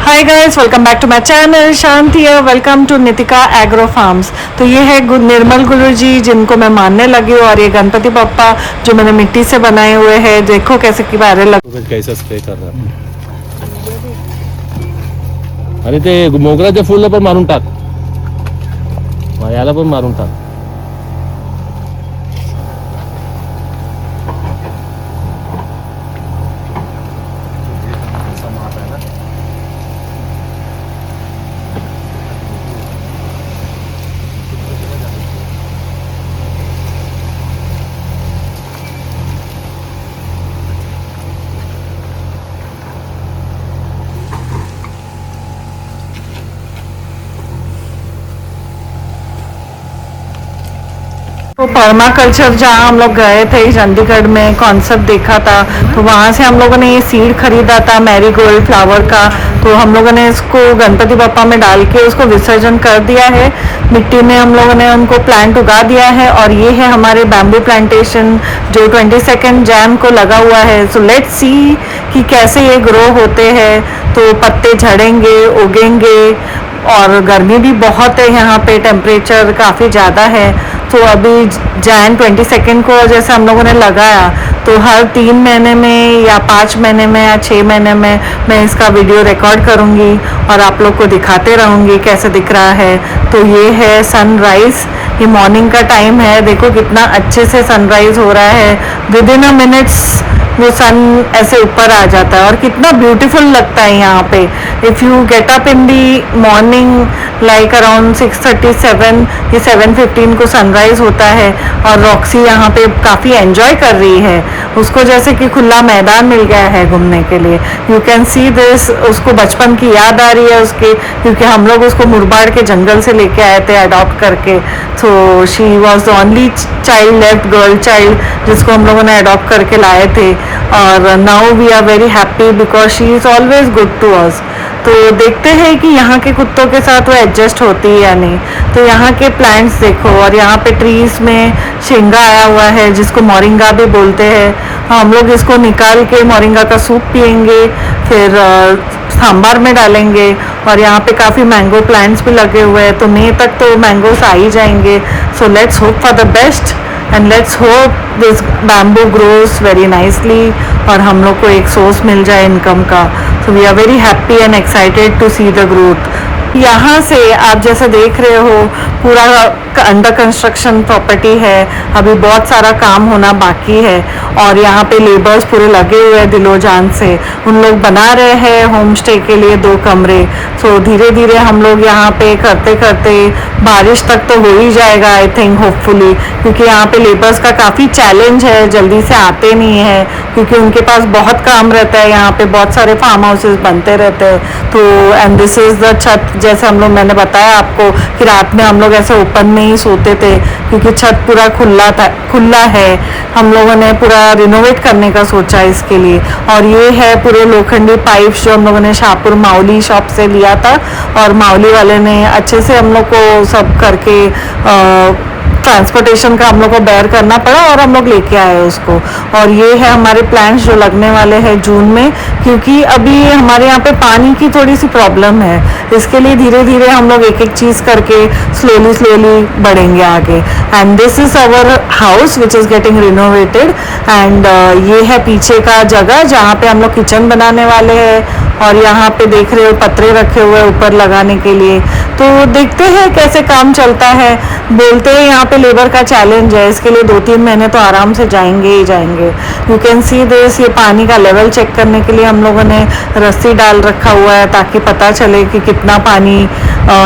Hi guys, welcome back to my channel Shanti है। Welcome to Nitika agro farms. तो ये है निर्मल गुरु जी जिनको मैं मानने लगी हूँ, और ये गणपति पप्पा जो मैंने मिट्टी से बनाए हुए हैं। देखो कैसे की बारे लग कैसा स्प्रे कर रहा अरे ते मोगऱ्याच्या फुलं पण मारून टाक, याला पण मारून टाक. तो पर्माकल्चर जहाँ हम लोग गए थे चंडीगढ़ में, कॉन्सेप्ट देखा था, तो वहाँ से हम लोगों ने ये सीड खरीदा था मैरीगोल्ड फ्लावर का। तो हम लोगों ने इसको गणपति बप्पा में डाल के उसको विसर्जन कर दिया है। मिट्टी में हम लोगों ने उनको प्लांट उगा दिया है, और ये है हमारे बैम्बू प्लांटेशन जो 22 जैन को लगा हुआ है। सो लेट्स सी कि कैसे ये ग्रो होते हैं। तो पत्ते झड़ेंगे, उगेंगे, और गर्मी भी बहुत है यहाँ पे, टेम्परेचर काफ़ी ज़्यादा है। तो अभी जैन 22 को जैसे हम लोगों ने लगाया, तो हर 3 महीने में या 5 महीने में या 6 महीने में मैं इसका वीडियो रिकॉर्ड करूँगी और आप लोग को दिखाते रहूँगी कैसे दिख रहा है। तो ये है सनराइज़, ये मॉर्निंग का टाइम है। देखो कितना अच्छे से सनराइज़ हो रहा है। विद इन अ मिनट्स वो सन ऐसे ऊपर आ जाता है, और कितना ब्यूटीफुल लगता है यहाँ पे। If you get up in the morning like around 6:37 या 7:15 को सनराइज़ होता है, और रॉक्सी यहाँ पे काफ़ी एंजॉय कर रही है। उसको जैसे कि खुला मैदान मिल गया है घूमने के लिए। You can see this. उसको बचपन की याद आ रही है उसके, क्योंकि हम लोग उसको मुरबाड़ के जंगल से लेके आए थे अडॉप्ट करके। तो she was the only child left, girl child, जिसको हम लोगों ने अडॉप्ट करके लाए थे। और now we are very happy because she is always good to us. तो देखते हैं कि यहाँ के कुत्तों के साथ वो एडजस्ट होती है या नहीं। तो यहाँ के प्लांट्स देखो, और यहाँ पे ट्रीज में शेंगा आया हुआ है जिसको मोरिंगा भी बोलते हैं। हम लोग इसको निकाल के मोरिंगा का सूप पियेंगे, फिर सांभर में डालेंगे। और यहाँ पे काफ़ी मैंगो प्लांट्स भी लगे हुए हैं, तो मई तक तो मैंगोस आ ही जाएंगे। सो let's hope for the best and let's hope this bamboo grows very nicely, और हम लोग को एक सोर्स मिल जाए इनकम का। So we are very happy and excited to see the growth. यहाँ से आप जैसे देख रहे हो पूरा अंडर कंस्ट्रक्शन प्रॉपर्टी है, अभी बहुत सारा काम होना बाकी है। और यहाँ पे लेबर्स पूरे लगे हुए हैं दिलो जान से। उन लोग बना रहे हैं होम स्टे के लिए 2 कमरे। सो धीरे धीरे हम लोग यहाँ पे करते करते बारिश तक तो हो ही जाएगा आई थिंक, होपफुली, क्योंकि यहाँ पे लेबर्स का काफ़ी चैलेंज है, जल्दी से आते नहीं है क्योंकि उनके पास बहुत काम रहता है। यहाँ पे बहुत सारे फार्म हाउसेस बनते रहते हैं। तो एंड दिस इज़ द छत, जैसे हम लोग, मैंने बताया आपको कि रात में हम लोग ऐसे ओपन में ही सोते थे क्योंकि छत पूरा खुला है। हम लोगों ने पूरा रिनोवेट करने का सोचा इसके लिए। और ये है पूरे लोखंडी पाइप्स जो हम लोगों ने शाहपुर माउली शॉप से लिया था, और माउली वाले ने अच्छे से हम लोग को सब करके ट्रांसपोर्टेशन का हम लोग को बेयर करना पड़ा, और हम लोग लेके आए उसको। और ये है हमारे प्लांट्स जो लगने वाले हैं जून में, क्योंकि अभी हमारे यहाँ पे पानी की थोड़ी सी प्रॉब्लम है। इसके लिए धीरे धीरे हम लोग एक एक चीज़ करके स्लोली बढ़ेंगे आगे। And this is our house which is getting renovated. And ये है पीछे का जगह जहाँ पे हम लोग किचन बनाने वाले हैं। और यहाँ पे देख रहे हो पत्रे रखे हुए ऊपर लगाने के लिए। तो देखते हैं कैसे काम चलता है। बोलते हैं यहाँ पे लेबर का चैलेंज है, इसके लिए 2-3 महीने तो आराम से जाएंगे ही जाएंगे। You can see this. ये पानी का लेवल चेक करने के लिए हम लोगों ने रस्सी डाल रखा हुआ है ताकि पता चले कि कितना पानी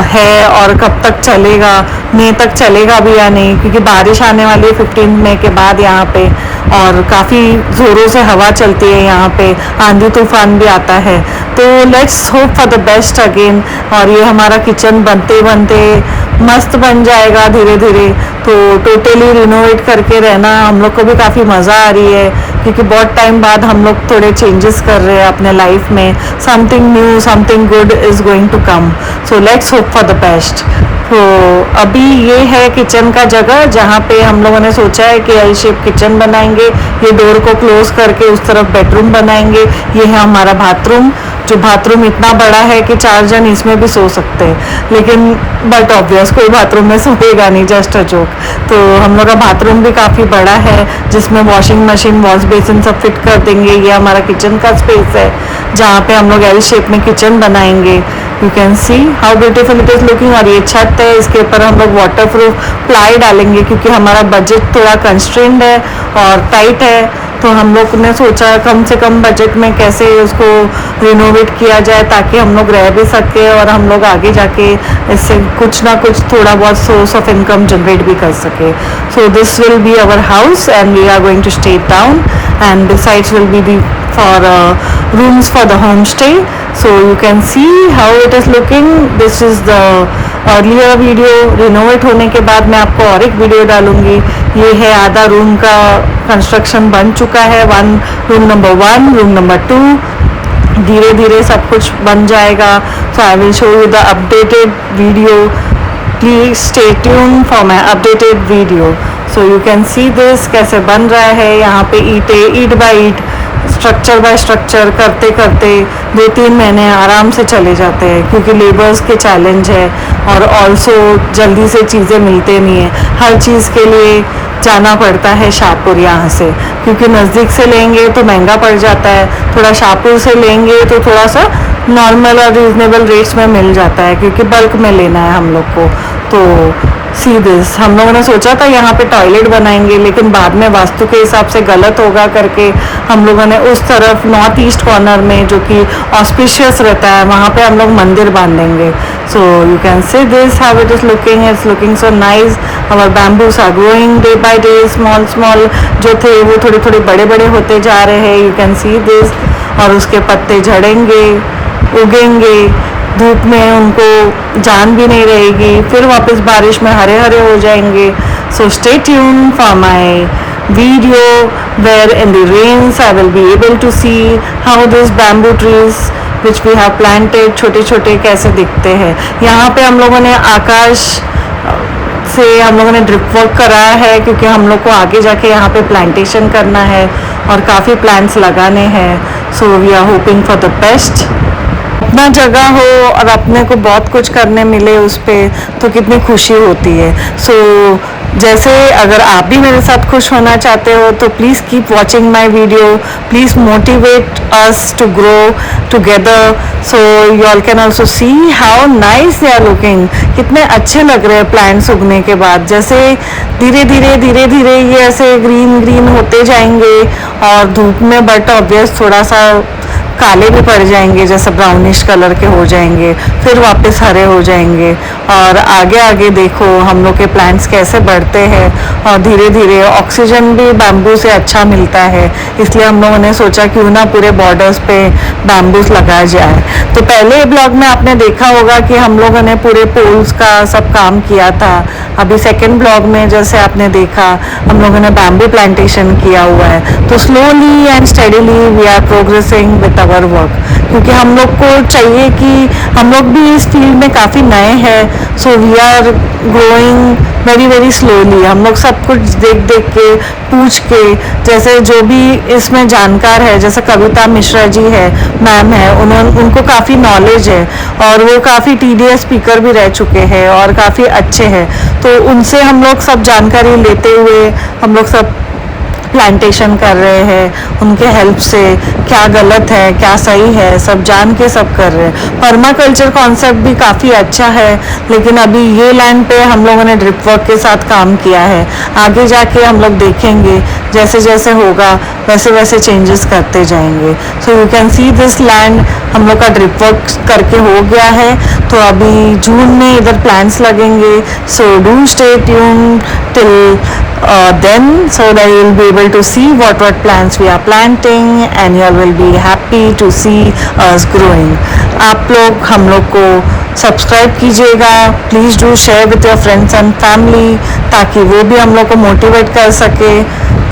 है और कब तक चलेगा, मई तक चलेगा भी या नहीं, क्योंकि बारिश आने वाली है 15 मई के बाद यहाँ पे, और काफ़ी ज़ोरों से हवा चलती है यहाँ पे, आंधी तूफान भी आता है। तो let's hope for the best again. और ये हमारा किचन बनते बनते मस्त बन जाएगा धीरे धीरे। तो टोटली रिनोवेट करके रहना हम लोग को भी काफ़ी मज़ा आ रही है, क्योंकि बहुत टाइम बाद हम लोग थोड़े चेंजेस कर रहे हैं अपने लाइफ में। Something new, something good is going to come. So let's hope for the best. तो अभी ये है किचन का जगह जहाँ पे हम लोगों ने सोचा है कि एल शेप किचन बनाएंगे। ये डोर को क्लोज करके उस तरफ बेडरूम बनाएंगे। ये है हमारा बाथरूम जो बाथरूम इतना बड़ा है कि 4 जन इसमें भी सो सकते हैं, लेकिन बट ऑब्वियस कोई बाथरूम में सोएगा नहीं, जस्ट अ जोक। तो हम लोग का बाथरूम भी काफ़ी बड़ा है, जिसमें वॉशिंग मशीन, वॉश बेसिन सब फिट कर देंगे। ये हमारा किचन का स्पेस है, जहाँ पे हम लोग एल शेप में किचन बनाएंगे। You can see how beautiful it is looking. और ये छत है, इसके ऊपर हम लोग वाटर प्रूफ प्लाई डालेंगे, क्योंकि हमारा बजट थोड़ा कंस्ट्रेंड है और टाइट है। तो हम लोग ने सोचा कम से कम बजट में कैसे उसको रिनोवेट किया जाए, ताकि हम लोग रह भी सके और हम लोग आगे जाके इससे कुछ ना कुछ थोड़ा बहुत सोर्स ऑफ इनकम जनरेट भी कर सके। So this will be our house and we are going to stay down, and besides will be the for rooms for the homestay. So you can see how it is looking. This is the earlier video. Renovate होने के बाद मैं आपको और एक video डालूंगी। ये है आधा रूम का कंस्ट्रक्शन बन चुका है, रूम नंबर 1, रूम नंबर 2। धीरे धीरे सब कुछ बन जाएगा। So I will show you the updated video. Please stay tuned for my updated video. So you can see this कैसे बन रहा है। यहाँ पे ईंट बाय ईंट, स्ट्रक्चर बाय स्ट्रक्चर करते करते 2-3 महीने आराम से चले जाते हैं, क्योंकि लेबर्स के चैलेंज है और ऑल्सो जल्दी से चीज़ें मिलते नहीं है। हर चीज़ के लिए जाना पड़ता है शाहपुर यहाँ से, क्योंकि नज़दीक से लेंगे तो महंगा पड़ जाता है, थोड़ा शाहपुर से लेंगे तो थोड़ा सा नॉर्मल और रीजनेबल रेट्स में मिल जाता है, क्योंकि बल्क में लेना है हम लोग को। तो सी दिस, हम लोगों ने सोचा था यहाँ पे टॉयलेट बनाएंगे, लेकिन बाद में वास्तु के हिसाब से गलत होगा करके हम लोगों ने उस तरफ नॉर्थ ईस्ट कॉर्नर में, जो कि ऑस्पिशियस रहता है, वहाँ पे हम लोग मंदिर बांधेंगे। So you can see this how it is looking. It's looking so nice. Our bamboos are growing day by day. Small small जो थे वो थोड़े थोड़े बड़े बड़े होते जा रहे हैं। You can see this. और उसके पत्ते झड़ेंगे, उगेंगे, धूप में उनको जान भी नहीं रहेगी, फिर वापस बारिश में हरे हरे हो जाएंगे। So stay tune for my video where in the rains I will be able to see how this bamboo trees which we have planted छोटे छोटे कैसे दिखते हैं। यहाँ पे हम लोगों ने आकाश से हम लोगों ने ड्रिप वर्क कराया है, क्योंकि हम लोग को आगे जाके यहाँ पे प्लांटेशन करना है और काफ़ी प्लांट्स लगाने हैं। So we are hoping for the best. अपना जगह हो और अपने को बहुत कुछ करने मिले उस पर, तो कितनी खुशी होती है। सो जैसे अगर आप भी मेरे साथ खुश होना चाहते हो तो please keep watching my video. Please motivate us to grow together. So you all can also see how nice they are looking. कितने अच्छे लग रहे हैं प्लांट्स उगने के बाद। जैसे धीरे धीरे ये ऐसे ग्रीन ग्रीन होते जाएंगे और धूप में बट ऑब्वियस थोड़ा सा काले भी पड़ जाएंगे, जैसे ब्राउनिश कलर के हो जाएंगे, फिर वापस हरे हो जाएंगे। और आगे आगे देखो हम लोग के प्लांट्स कैसे बढ़ते हैं, और धीरे धीरे ऑक्सीजन भी बैम्बू से अच्छा मिलता है। इसलिए हम लोगों ने सोचा क्यों ना पूरे बॉर्डर्स पे बैम्बूस लगाया जाए। तो पहले ब्लॉग में आपने देखा होगा कि हम लोगों ने पूरे पोल्स का सब काम किया था। अभी सेकेंड ब्लॉग में जैसे आपने देखा हम लोगों ने बैम्बू प्लांटेशन किया हुआ है। तो slowly and steadily we are progressing with our work, क्योंकि हम लोग को चाहिए कि हम लोग भी इस फील्ड में काफ़ी नए हैं। So we are growing very very slowly. हम लोग सब कुछ देख देख के, पूछ के, जैसे जो भी इसमें जानकार है, जैसे कविता मिश्रा जी है, मैम है, उनको काफ़ी नॉलेज है और वो काफ़ी TDS स्पीकर भी रह चुके हैं और काफ़ी अच्छे हैं। तो उनसे हम लोग सब जानकारी लेते हुए हम लोग सब प्लांटेशन कर रहे हैं। उनके हेल्प से क्या गलत है क्या सही है सब जान के सब कर रहे हैं। पर्माकल्चर कॉन्सेप्ट भी काफ़ी अच्छा है, लेकिन अभी ये लैंड पे हम लोगों ने ड्रिप वर्क के साथ काम किया है। आगे जाके हम लोग देखेंगे जैसे जैसे होगा वैसे वैसे चेंजेस करते जाएंगे। सो you can see this land हम लोग का ड्रिप वर्क करके हो गया है। तो अभी जून में इधर प्लांट्स लगेंगे। So do stay tune till then so that you will be able to see what plants we are planting and you will be happy to see us growing. आप लोग हम लोग को सब्सक्राइब कीजिएगा, please do share with your friends and family, ताकि वो भी हम लोग को मोटिवेट कर सके,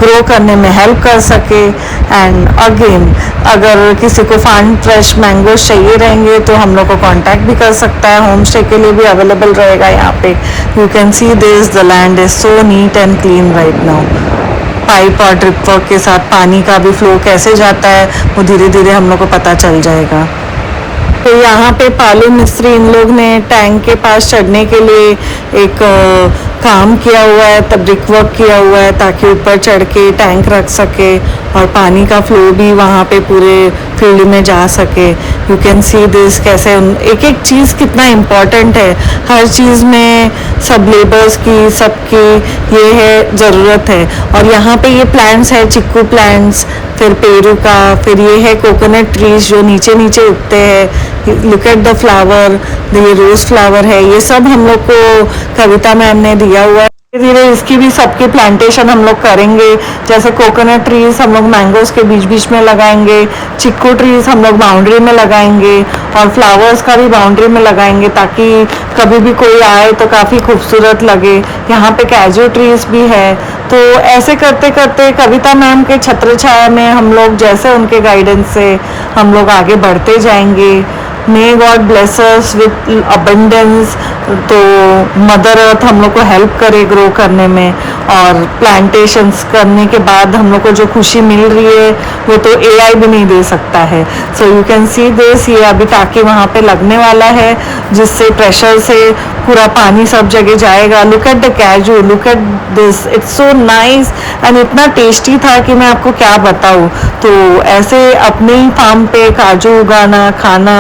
ग्रो करने में हेल्प कर सके। एंड अगेन अगर किसी को फार्म फ्रेश मैंगोज चाहिए रहेंगे तो हम लोग को कांटेक्ट भी कर सकता है। होम स्टे के लिए भी अवेलेबल रहेगा यहाँ पे। You can see this, the land is so neat and clean right now. Pipe और ड्रिप वर्क के साथ पानी का भी फ्लो कैसे जाता है वो धीरे धीरे हम लोग को पता चल जाएगा। तो यहाँ पे पालू मिस्त्री इन लोग ने टैंक के पास चढ़ने के लिए एक काम किया हुआ है, तब ब्रिक वर्क किया हुआ है ताकि ऊपर चढ़ के टैंक रख सके और पानी का फ्लो भी वहाँ पे पूरे फील्ड में जा सके। यू कैन सी दिस कैसे एक एक चीज़ कितना इम्पोर्टेंट है, हर चीज़ में सब लेबर्स की सबकी ये है ज़रूरत है। और यहाँ पे ये प्लांट्स है, चिक्कू प्लांट्स, फिर पेरू का, फिर ये है कोकोनट ट्रीज जो नीचे नीचे उगते हैं। लुक एट द फ्लावर, ये रोज फ्लावर है, ये सब हम लोग को कविता मैम ने दिया हुआ है। धीरे धीरे इसकी भी सबकी प्लांटेशन हम लोग करेंगे। जैसे कोकोनट ट्रीज हम लोग मैंगोज के बीच बीच में लगाएंगे, चिक्कू ट्रीज हम लोग बाउंड्री में लगाएंगे और फ्लावर्स का भी बाउंड्री में लगाएंगे ताकि कभी भी कोई आए तो काफ़ी खूबसूरत लगे। यहाँ पे कैजू ट्रीज भी है। तो ऐसे करते करते कविता मैम के छत्र छाया में हम लोग जैसे उनके गाइडेंस से हम लोग आगे बढ़ते जाएंगे। May God bless us with abundance. तो मदर अर्थ हम लोग को हेल्प करे ग्रो करने में, और प्लांटेशंस करने के बाद हम लोग को जो खुशी मिल रही है वो तो एआई भी नहीं दे सकता है। So you can see this, ये अभी टाँकी वहाँ पे लगने वाला है जिससे प्रेशर से पूरा पानी सब जगह जाएगा। Look at the cashew, look at this, it's so nice and इतना टेस्टी था कि मैं आपको क्या बताऊँ। तो ऐसे अपने ही फार्म पे काजू उगाना, खाना,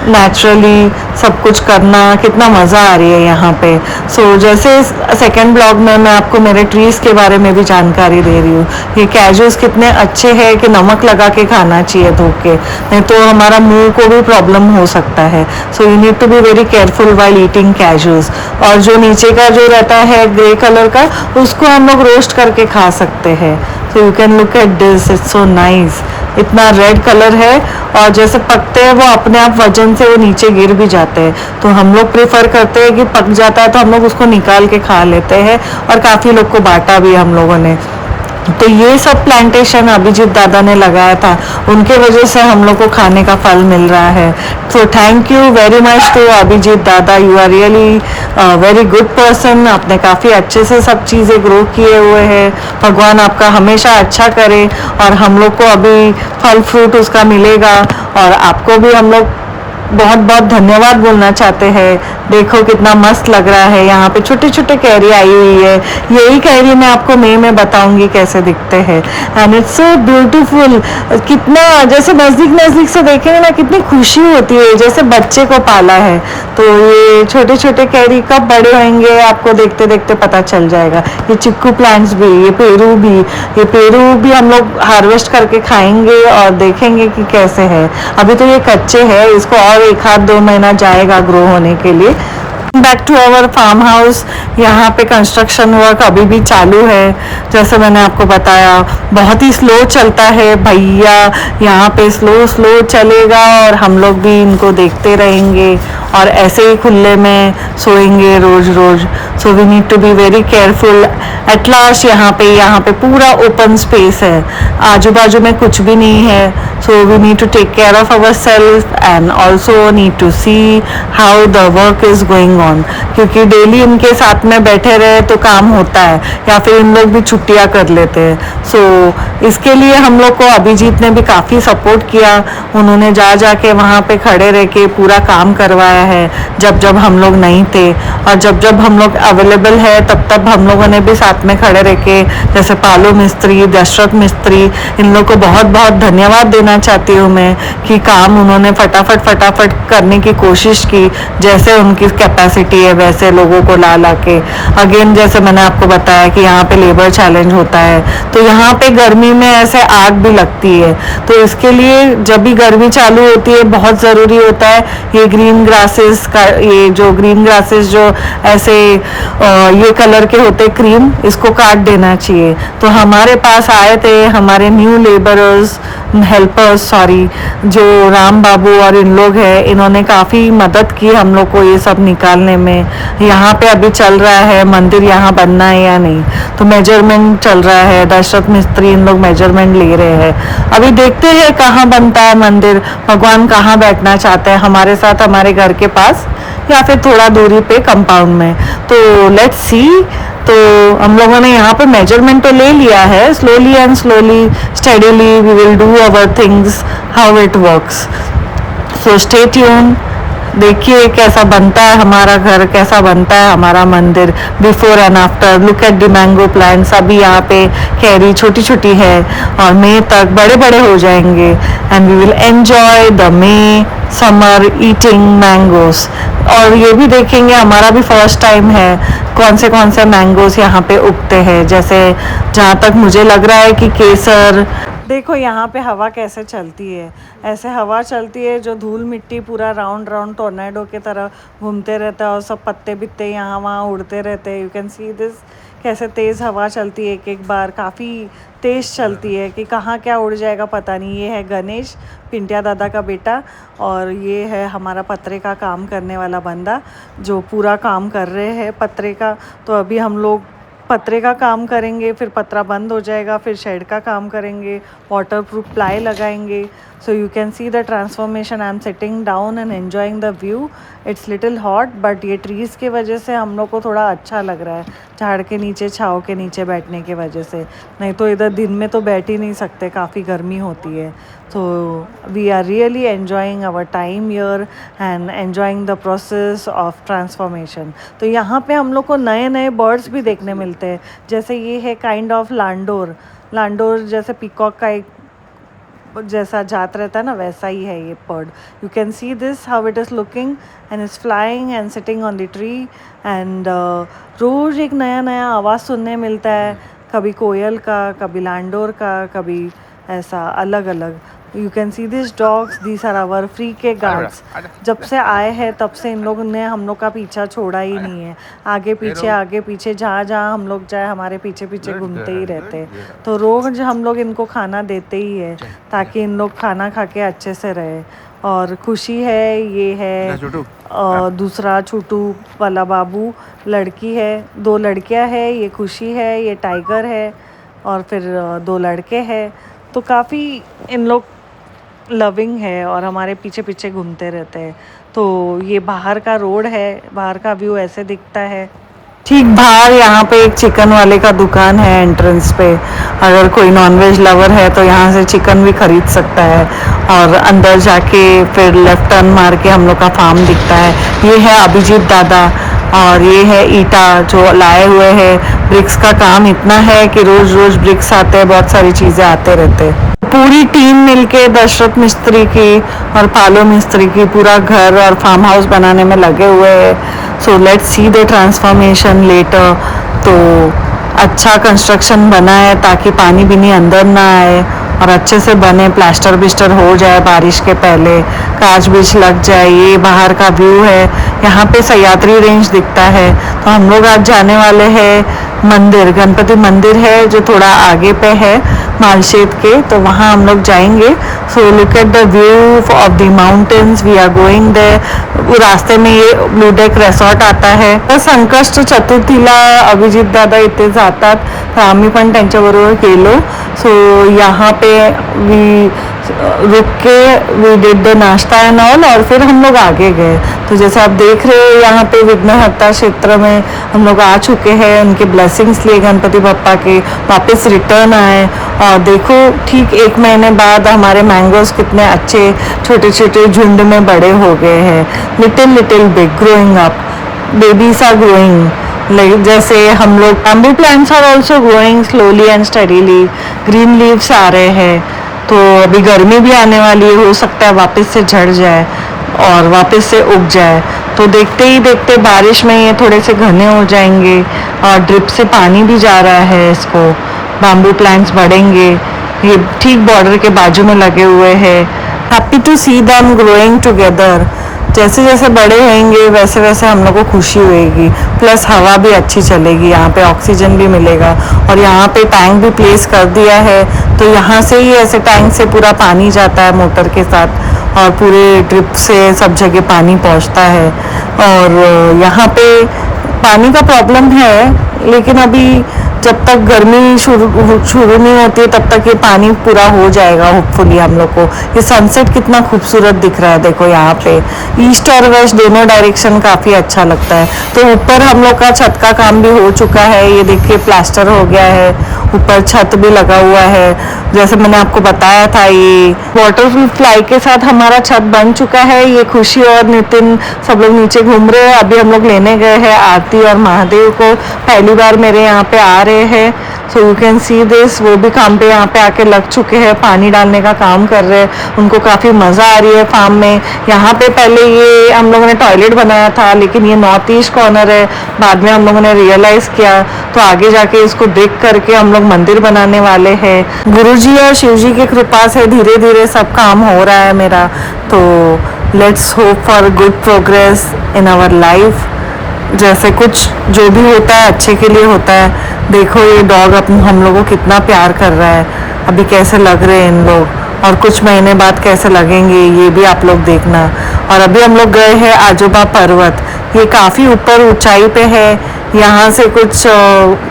नेचुरली सब कुछ करना, कितना मज़ा आ रही है यहाँ पे। सो जैसे सेकेंड ब्लॉग में मैं आपको मेरे ट्रीज़ के बारे में भी जानकारी दे रही हूँ। ये कैजूस कितने अच्छे हैं कि नमक लगा के खाना चाहिए धो के, नहीं तो हमारा मुंह को भी प्रॉब्लम हो सकता है। So you need to be very careful while eating cashews. और जो नीचे का जो रहता है ग्रे कलर का, उसको हम लोग रोस्ट करके खा सकते हैं। सो you can look at this, it's so nice. इतना रेड कलर है और जैसे पकते हैं वो अपने आप वजन से वो नीचे गिर भी जाते हैं। तो हम लोग प्रेफर करते हैं कि पक जाता है तो हम लोग उसको निकाल के खा लेते हैं, और काफ़ी लोग को बांटा भी हम लोगों ने। तो ये सब प्लांटेशन अभिजीत दादा ने लगाया था, उनके वजह से हम लोग को खाने का फल मिल रहा है। So thank you very much to Abhijit दादा, you are really very good person. आपने काफ़ी अच्छे से सब चीज़ें ग्रो किए हुए हैं। भगवान आपका हमेशा अच्छा करे और हम लोग को अभी फल फ्रूट उसका मिलेगा, और आपको भी हम लोग बहुत बहुत धन्यवाद बोलना चाहते हैं। देखो कितना मस्त लग रहा है, यहाँ पे छोटे छोटे कैरी आई हुई है। यही कैरी मैं आपको मई में बताऊंगी कैसे दिखते हैं, एंड इट्स सो ब्यूटीफुल। कितना जैसे नज़दीक नज़दीक से देखेंगे ना, कितनी खुशी होती है, जैसे बच्चे को पाला है। तो ये छोटे छोटे कैरी कब बड़े होंगे आपको देखते देखते पता चल जाएगा। ये चिक्कू प्लांट्स भी, ये पेरू भी हम लोग हार्वेस्ट करके खाएंगे और देखेंगे कि कैसे है। अभी तो ये कच्चे हैं, इसको और एक आध 2 महीना जाएगा ग्रो होने के लिए। Back to our farm house, यहाँ पे कंस्ट्रक्शन वर्क अभी भी चालू है। जैसे मैंने आपको बताया बहुत ही स्लो चलता है भैया, यहाँ पे स्लो स्लो चलेगा और हम लोग भी इनको देखते रहेंगे और ऐसे ही खुले में सोएंगे रोज रोज। So we need to be very careful. At last यहाँ पे पूरा ओपन स्पेस है, आजू बाजू में कुछ भी नहीं है। So we need to take care of our self and also need to see how the work is going on, क्योंकि डेली इनके साथ में बैठे रहे तो काम होता है, या फिर इन लोग भी छुट्टियां कर लेते हैं। सो इसके लिए हम लोग को अभिजीत ने भी काफ़ी सपोर्ट किया। उन्होंने जा के वहाँ पे खड़े रह के पूरा काम करवाया है जब जब हम लोग नहीं थे, और जब जब हम लोग अवेलेबल है तब तब हम लोगों ने भी साथ में खड़े रह के, जैसे पालू मिस्त्री, दशरथ मिस्त्री, इन लोग को बहुत बहुत धन्यवाद देना चाहती हूँ मैं कि काम उन्होंने फटाफट करने की कोशिश की। जैसे उनकी कैपेसिटी है वैसे लोगों को ला के। अगेन जैसे मैंने आपको बताया कि यहाँ पे लेबर चैलेंज होता है, तो यहाँ पे गर्मी में ऐसे आग भी लगती है। तो इसके लिए जब भी गर्मी चालू होती है बहुत ज़रूरी होता है ये ग्रीन ग्रासेस का, ये जो ग्रीन ग्रासेस जो ऐसे ये कलर के होते क्रीम, इसको काट देना चाहिए। तो हमारे पास आए थे हमारे न्यू लेबरर्स हेल्पर्स सॉरी, जो राम बाबू और इन लोग हैं, इन्होंने काफ़ी मदद की हम लोग को ये सब निकालने में। यहाँ पे अभी चल रहा है मंदिर यहाँ बनना है या नहीं, तो मेजरमेंट चल रहा है, दशरथ मिस्त्री इन लोग मेजरमेंट ले रहे हैं। अभी देखते हैं कहाँ बनता है मंदिर, भगवान कहाँ बैठना चाहते हैं, हमारे साथ हमारे घर के पास या फिर थोड़ा दूरी पे कंपाउंड में। तो लेट्स सी। तो हम लोगों ने यहाँ पे मेजरमेंट तो ले लिया है, slowly and steadily we will do our things how it works. So stay tune, देखिए कैसा बनता है हमारा घर, कैसा बनता है हमारा मंदिर, before and after. Look at the mango plants, अभी यहाँ पे कैरी छोटी छोटी है और मई तक बड़े बड़े हो जाएंगे and we will enjoy the May summer eating mangoes. और ये भी देखेंगे, हमारा भी फर्स्ट टाइम है, कौन से मैंगोस यहाँ पे उगते हैं। जैसे जहाँ तक मुझे लग रहा है कि केसर, देखो यहाँ पे हवा कैसे चलती है, ऐसे हवा चलती है जो धूल मिट्टी पूरा राउंड राउंड टोर्नेडो की तरह घूमते रहता है और सब पत्ते बित्ते यहाँ वहाँ उड़ते रहते हैं। यू कैन सी दिस, कैसे तेज़ हवा चलती है, एक एक बार काफ़ी तेज़ चलती है कि कहाँ क्या उड़ जाएगा पता नहीं। ये है गणेश, पिंटिया दादा का बेटा, और ये है हमारा पत्रे का काम करने वाला बंदा जो पूरा काम कर रहे हैं पत्रे का। तो अभी हम लोग पतरे का काम करेंगे, फिर पतरा बंद हो जाएगा, फिर शेड का काम करेंगे, वाटरप्रूफ प्लाई लगाएंगे। सो you can C the transformation. I am sitting down and enjoying the view. It's little hot but ये ट्रीज़ की वजह से हम लोग को थोड़ा अच्छा लग रहा है, झाड़ के नीचे, छाँव के नीचे बैठने की वजह से। नहीं तो इधर दिन में तो बैठ ही नहीं सकते, काफ़ी गर्मी होती है। तो we are really enjoying our time here and enjoying the process of transformation. तो यहाँ पे हम लोग को नए नए बर्ड्स भी देखने मिलते हैं। जैसे ये है काइंड ऑफ लांडोर, लांडोर जैसे पीकॉक का एक जैसा जात रहता है ना, वैसा ही है ये bird. You can see this how it is looking and is flying and sitting on the tree and रोज़ एक नया नया आवाज़ सुनने मिलता है, कभी कोयल का, कभी लांडोर का, कभी ऐसा अलग अलग। You can see this dogs, these are our free के गार्ड्स। जब से आए हैं तब से इन लोग ने हम लोग का पीछा छोड़ा ही नहीं है, आगे पीछे जहाँ जहाँ हम लोग जाए हमारे पीछे पीछे घूमते ही रहते हैं। तो रोज़ हम लोग इनको खाना देते ही है ताकि इन लोग खाना खा के अच्छे से रहे। और खुशी है, ये है दूसरा छोटू वाला बाबू, लड़की है, 2 लड़कियां है, ये खुशी है, ये टाइगर है, और फिर 2 लड़के हैं। तो काफ़ी इन लोग लविंग है और हमारे पीछे पीछे घूमते रहते हैं। तो ये बाहर का रोड है, बाहर का व्यू ऐसे दिखता है। ठीक बाहर यहाँ पे एक चिकन वाले का दुकान है एंट्रेंस पे, अगर कोई नॉनवेज लवर है तो यहाँ से चिकन भी खरीद सकता है। और अंदर जाके फिर लेफ्ट टर्न मार के हम लोग का फार्म दिखता है। ये है अभिजीत दादा और ये है ईटा जो लाए हुए हैं। ब्रिक्स का काम इतना है कि रोज रोज ब्रिक्स आते हैं, बहुत सारी चीज़ें आते रहते हैं। पूरी टीम मिलके दशरथ मिस्त्री की और पालो मिस्त्री की पूरा घर और फार्म हाउस बनाने में लगे हुए हैं। So let's see the transformation later. तो अच्छा कंस्ट्रक्शन बना है ताकि पानी भी नहीं अंदर ना आए और अच्छे से बने, प्लास्टर बिस्टर हो जाए बारिश के पहले, कांच बीच लग जाए। ये बाहर का व्यू है, यहाँ पे सह्याद्री रेंज दिखता है। तो हम लोग आज जाने वाले हैं मंदिर, गणपति मंदिर है जो थोड़ा आगे पे है मालशेत के, तो वहाँ हम लोग जाएंगे। So look at the view of the mountains, we are going there. वो रास्ते में ये ब्लू डेक रेसॉर्ट आता है। तर संकष्ट चतुर्थीला अभिजित दादा इथे जातात, तर आम्ही पण त्यांच्याबरोबर गेलो। सो यहाँ पे वी रुक के वी डिड द नाश्ता एंड ऑल और फिर हम लोग आगे गए। तो जैसे आप देख रहे हो यहाँ पे विघ्नहर्ता क्षेत्र में हम लोग आ चुके हैं, उनके ब्लेसिंग्स लिए गणपति बप्पा के, वापस रिटर्न आए। और देखो ठीक 1 महीने बाद हमारे मैंगोज कितने अच्छे छोटे छोटे झुंड में बड़े हो गए हैं। Little big growing up, babies are growing. Like जैसे हम लोग bamboo plants are also growing slowly and steadily, green leaves आ रहे हैं। तो अभी गर्मी भी आने वाली है, हो सकता है वापस से झड़ जाए और वापस से उग जाए। तो देखते ही देखते बारिश में ये थोड़े से घने हो जाएंगे और ड्रिप से पानी भी जा रहा है इसको, बैम्बू प्लांट्स बढ़ेंगे। ये ठीक बॉर्डर के बाजू में लगे हुए हैं। Happy to see them growing together. जैसे जैसे बड़े होंगे वैसे वैसे हम लोग को खुशी होएगी, प्लस हवा भी अच्छी चलेगी, यहाँ पे ऑक्सीजन भी मिलेगा। और यहाँ पे टैंक भी प्लेस कर दिया है, तो यहाँ से ही ऐसे टैंक से पूरा पानी जाता है मोटर के साथ और पूरे ड्रिप से सब जगह पानी पहुँचता है। और यहाँ पे पानी का प्रॉब्लम है, लेकिन अभी जब तक गर्मी शुरू नहीं होती है तब तक ये पानी पूरा हो जाएगा होपफुली हम लोग को। ये सनसेट कितना खूबसूरत दिख रहा है, देखो यहाँ पे ईस्ट और वेस्ट दोनों डायरेक्शन काफ़ी अच्छा लगता है। तो ऊपर हम लोग का छत का काम भी हो चुका है, ये देखिए प्लास्टर हो गया है। ऊपर छत भी लगा हुआ है। जैसे मैंने आपको बताया था, ये वाटर फ्लाई के साथ हमारा छत बन चुका है। ये खुशी और नितिन सब लोग नीचे घूम रहे हैं। अभी हम लोग लेने गए हैं आरती और महादेव को, पहली बार मेरे यहाँ पे आ रहे हैं। सो यू कैन सी दिस, वो भी काम पे यहाँ पे आके लग चुके हैं, पानी डालने का काम कर रहे हैं। उनको काफ़ी मज़ा आ रही है फार्म में। यहाँ पे पहले ये हम लोगों ने टॉयलेट बनाया था, लेकिन ये नॉर्थ ईस्ट कॉर्नर है। बाद में हम लोगों ने रियलाइज़ किया, तो आगे जाके इसको देख करके हम लोग मंदिर बनाने वाले हैं। गुरुजी और शिवजी की कृपा से धीरे धीरे सब काम हो रहा है मेरा। तो let's hope for good progress in our life. जैसे कुछ जो भी होता है अच्छे के लिए होता है। देखो ये डॉग हम लोगों को कितना प्यार कर रहा है। अभी कैसे लग रहे हैं इन लोग, और कुछ महीने बाद कैसे लगेंगे ये भी आप लोग देखना। और अभी हम लोग गए हैं आजोबा पर्वत। ये काफ़ी ऊपर ऊंचाई पे है, यहाँ से कुछ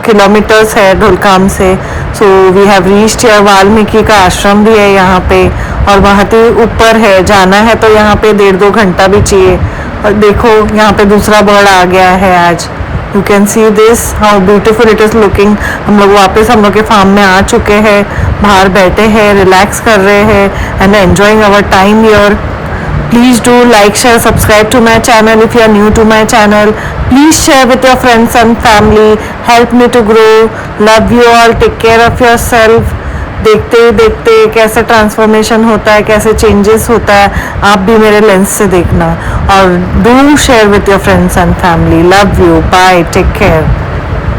किलोमीटर्स है ढुलकाम से। So we have reached here. Valmiki का आश्रम भी है यहाँ पे, और बहुत ही ऊपर है। जाना है तो यहाँ पे 1.5-2 घंटा भी चाहिए। और देखो यहाँ पे दूसरा बर्ड आ गया है आज। You can see this, how beautiful it is looking. हम लोग वापस हम लोग के फार्म में आ चुके हैं, बाहर बैठे हैं, रिलैक्स कर रहे हैं and enjoying our time here. Please do like, share, subscribe to my channel if you are new to my channel. Please share with your friends and family. Help me to grow. Love you all. Take care of yourself. देखते ही देखते कैसे transformation होता है, कैसे changes होता है, आप भी मेरे लेंस से देखना। और do share with your friends and family. Love you, bye, take care.